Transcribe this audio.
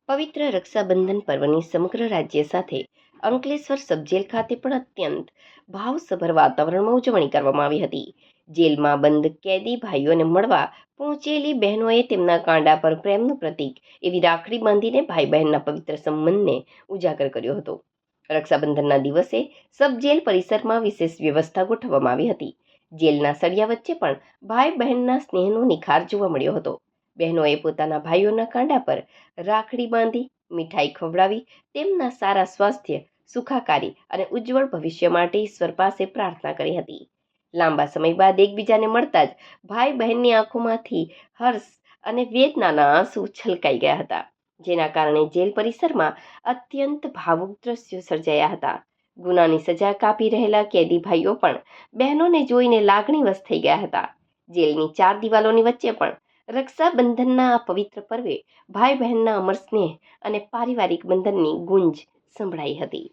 પવિત્ર રક્ષાબંધન પર્વની સમગ્ર રાજ્ય સાથે અંકલેશ્વર સબજેલ ખાતે પણ અત્યંત ભાવસભર વાતાવરણમાં ઉજવણી કરવામાં આવી હતી. જેલમાં બંધ કેદી ભાઈઓને મળવા પહોંચેલી બહેનોએ તેમના કાંડા પર પ્રેમનું પ્રતીક એવી રાખડી બાંધીને ભાઈ બહેનના પવિત્ર સંબંધને ઉજાગર કર્યો હતો. રક્ષાબંધનના દિવસે સબજેલ પરિસરમાં વિશેષ વ્યવસ્થા ગોઠવવામાં આવી હતી. જેલના સળિયા વચ્ચે પણ ભાઈ બહેનના સ્નેહનો નિખાર જોવા મળ્યો હતો. બહેનોએ પોતાના ભાઈઓના કાંડા પર રાખડી બાંધી, મીઠાઈ ખવડાવી તેમના સારા સ્વાસ્થ્ય, સુખાકારી અને ઉજ્જવળ ભવિષ્ય માટે ઈશ્વર પાસે પ્રાર્થના કરી હતી. લાંબા સમય બાદ એકબીજાને મળતા જ ભાઈ બહેનની આંખોમાંથી હર્ષ અને વેદનાના આંસુ છલકાઈ ગયા હતા, જેના કારણે જેલ પરિસરમાં અત્યંત ભાવુક દ્રશ્યો સર્જાયા હતા. ગુનાની સજા કાપી રહેલા કેદી ભાઈઓ પણ બહેનોને જોઈને લાગણીવશ થઈ ગયા હતા. જેલની ચાર દિવાલોની વચ્ચે પણ રક્ષાબંધનના આ પવિત્ર પર્વે ભાઈ બહેનના અમર સ્નેહ અને પારિવારિક બંધનની ગુંજ સંભળાઈ હતી.